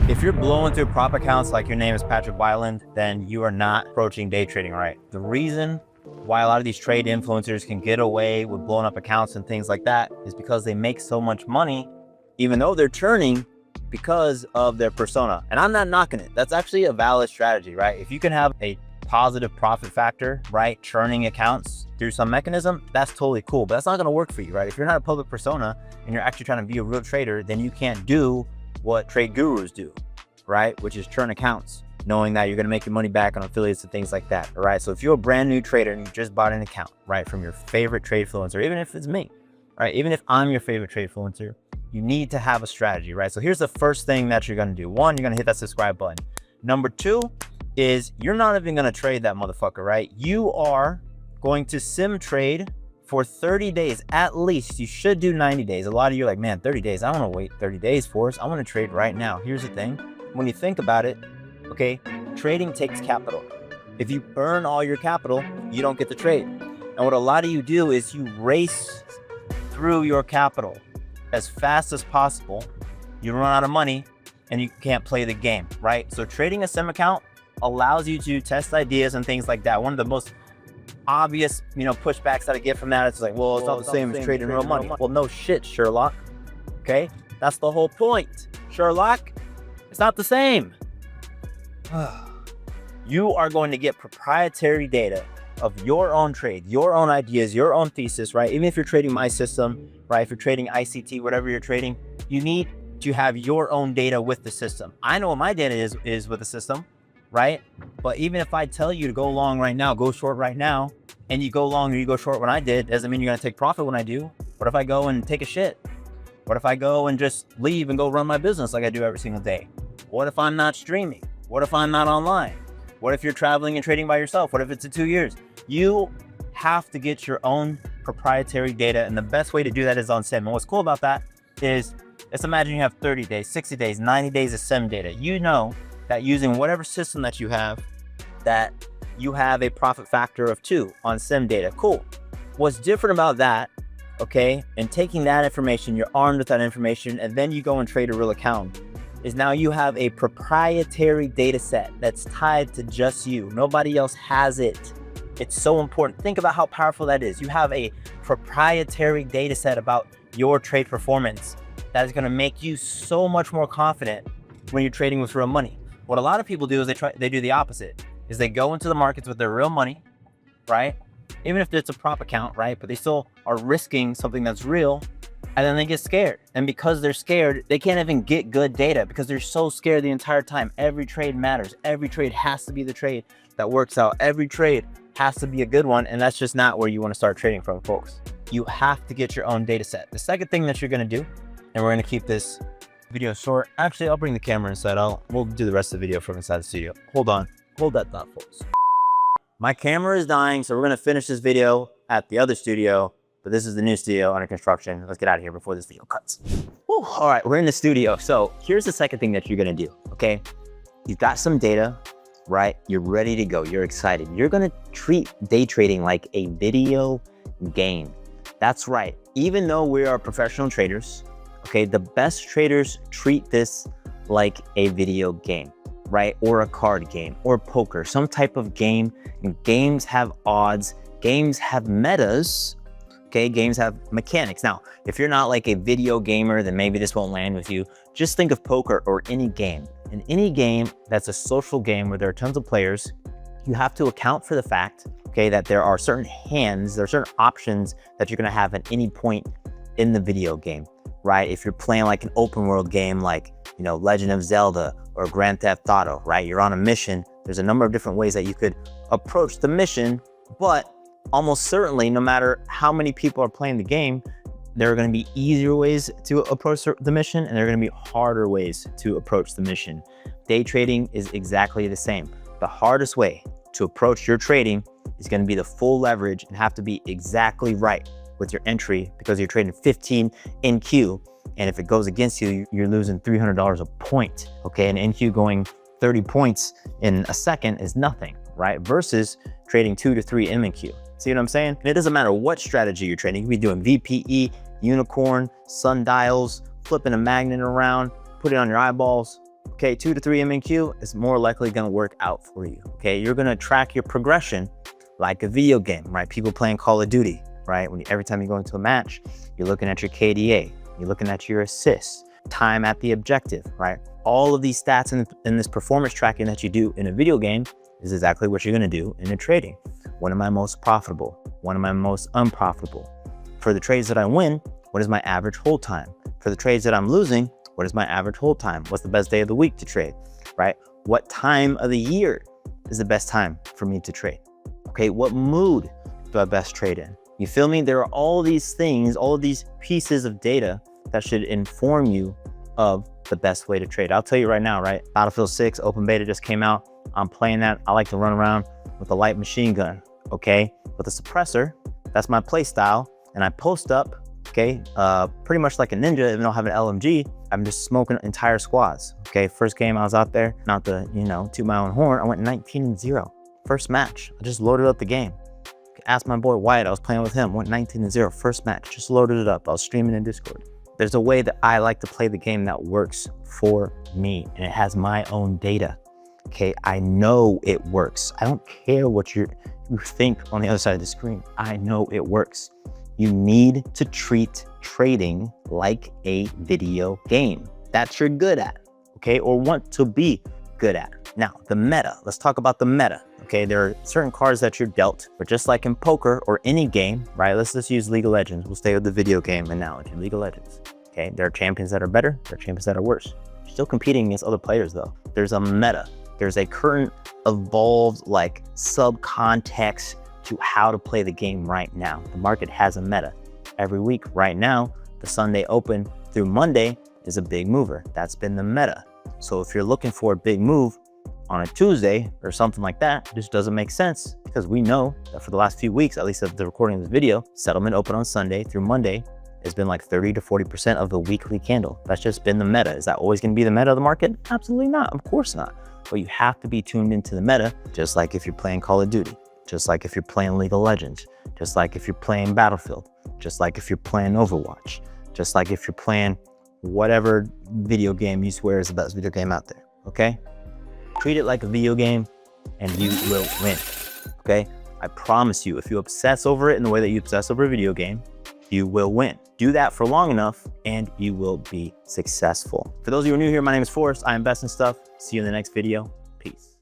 If you're blowing through prop accounts like your name is Patrick Wyland, then you are not approaching day trading right. The reason why a lot of these trade influencers can get away with blowing up accounts and things like that is because they make so much money, even though they're churning, because of their persona. And I'm not knocking it. That's actually a valid strategy, right? If you can have a positive profit factor, right, churning accounts through some mechanism, that's totally cool, but that's not going to work for you, right? If you're not a public persona and you're actually trying to be a real trader, then you can't do what trade gurus do, right? Which is churn accounts, knowing that you're going to make your money back on affiliates and things like that. All right. So if you're a brand new trader and you just bought an account, right, from your favorite trade influencer, even if it's me, right, even if I'm your favorite trade influencer, you need to have a strategy, right? So here's the first thing that you're going to do. One, you're going to hit that subscribe button. Number two is you're not even going to trade that motherfucker, right? You are going to sim trade for 30 days at least. You should do 90 days. A lot of you are like, man, 30 days. I don't want to wait 30 days for us. I want to trade right now. Here's the thing. When you think about it, okay, trading takes capital. If you burn all your capital, you don't get to trade. And what a lot of you do is you race through your capital as fast as possible. You run out of money and you can't play the game, right? So trading a sim account allows you to test ideas and things like that. One of the most obvious, pushbacks that I get from that is like, well, it's not the same as trading real money. Well, no shit, Sherlock. Okay, that's the whole point, Sherlock. It's not the same. You are going to get proprietary data of your own trade, your own ideas, your own thesis, right? Even if you're trading my system, right? If you're trading ICT, whatever you're trading, you need to have your own data with the system. I know what my data is with the system, right? But even if I tell you to go long right now, go short right now, and you go long or you go short when I did, doesn't mean you're gonna take profit when I do. What if I go and take a shit? What if I go and just leave and go run my business like I do every single day? What if I'm not streaming? What if I'm not online? What if you're traveling and trading by yourself? What if it's in 2 years? You have to get your own proprietary data, and the best way to do that is on sim. And what's cool about that is, let's imagine you have 30 days, 60 days, 90 days of sim data. You know that using whatever system that you have, that you have a profit factor of 2 on sim data. Cool. What's different about that, okay, and taking that information, you're armed with that information, and then you go and trade a real account, is now you have a proprietary data set that's tied to just you. Nobody else has it. It's so important. Think about how powerful that is. You have a proprietary data set about your trade performance that is going to make you so much more confident when you're trading with real money. What a lot of people do is they do the opposite, is they go into the markets with their real money, right? Even if it's a prop account, right? But they still are risking something that's real, and then they get scared. And because they're scared, they can't even get good data because they're so scared the entire time. Every trade matters. Every trade has to be the trade that works out. Every trade has to be a good one, and that's just not where you want to start trading from, folks. You have to get your own data set. The second thing that you're going to do, and we're going to keep this video short. Actually, I'll bring the camera inside. We'll do the rest of the video from inside the studio. Hold on. Hold that thought, folks. My camera is dying, so we're going to finish this video at the other studio, but this is the new studio under construction. Let's get out of here before this video cuts. Whew. All right, we're in the studio. So here's the second thing that you're going to do, okay? You've got some data, right? You're ready to go. You're excited. You're going to treat day trading like a video game. That's right. Even though we are professional traders, okay, the best traders treat this like a video game, right? Or a card game or poker, some type of game. And games have odds, games have metas, okay? Games have mechanics. Now, if you're not like a video gamer, then maybe this won't land with you. Just think of poker or any game. In any game that's a social game where there are tons of players, you have to account for the fact, okay, that there are certain hands, there are certain options that you're gonna have at any point in the video game, right? If you're playing like an open world game like, Legend of Zelda or Grand Theft Auto, right? You're on a mission. There's a number of different ways that you could approach the mission, but almost certainly, no matter how many people are playing the game, there are going to be easier ways to approach the mission, and there are going to be harder ways to approach the mission. Day trading is exactly the same. The hardest way to approach your trading is going to be the full leverage and have to be exactly right with your entry, because you're trading 15 NQ. And if it goes against you, you're losing $300 a point, okay? And NQ going 30 points in a second is nothing, right? Versus trading 2 to 3 MNQ. See what I'm saying? And it doesn't matter what strategy you're trading. You can be doing VPE, unicorn, sundials, flipping a magnet around, put it on your eyeballs, okay, 2 to 3 MNQ is more likely gonna work out for you, okay? You're gonna track your progression like a video game, right? People playing Call of Duty, right? Every time you go into a match, you're looking at your KDA, you're looking at your assists, time at the objective, right? All of these stats in this performance tracking that you do in a video game is exactly what you're gonna do in a trading. When am I most profitable? When am I most unprofitable? For the trades that I win, what is my average hold time? For the trades that I'm losing, what is my average hold time? What's the best day of the week to trade, right? What time of the year is the best time for me to trade? Okay, what mood do I best trade in? You feel me? There are all these things, all of these pieces of data that should inform you of the best way to trade. I'll tell you right now, right? Battlefield 6 open beta just came out. I'm playing that. I like to run around with a light machine gun, okay? With a suppressor, that's my play style. And I post up, okay? Pretty much like a ninja, even though I have an LMG, I'm just smoking entire squads, okay? First game I was out there, not to, toot my own horn, I went 19-0. First match, I just loaded up the game. Asked my boy Wyatt, I was playing with him, went 19-0, first match, just loaded it up. I was streaming in Discord. There's a way that I like to play the game that works for me, and it has my own data, okay? I know it works. I don't care what you think on the other side of the screen. I know it works. You need to treat trading like a video game that you're good at, okay? Or want to be good at. Now, the meta, let's talk about the meta, okay? There are certain cards that you're dealt, but just like in poker or any game, right? Let's just use League of Legends. We'll stay with the video game analogy, League of Legends, okay? There are champions that are better, there are champions that are worse. You're still competing against other players though. There's a meta. There's a current evolved like subcontext to how to play the game right now. The market has a meta. Every week right now, the Sunday open through Monday is a big mover. That's been the meta. So if you're looking for a big move on a Tuesday or something like that, this doesn't make sense because we know that for the last few weeks, at least of the recording of this video, settlement open on Sunday through Monday has been like 30 to 40% of the weekly candle. That's just been the meta. Is that always gonna be the meta of the market? Absolutely not, of course not. But you have to be tuned into the meta, just like if you're playing Call of Duty, just like if you're playing League of Legends, just like if you're playing Battlefield, just like if you're playing Overwatch, just like if you're playing whatever video game you swear is the best video game out there, okay? Treat it like a video game and you will win, okay? I promise you, if you obsess over it in the way that you obsess over a video game, you will win. Do that for long enough and you will be successful. For those of you who are new here, my name is Forrest. I invest in stuff. See you in the next video. Peace.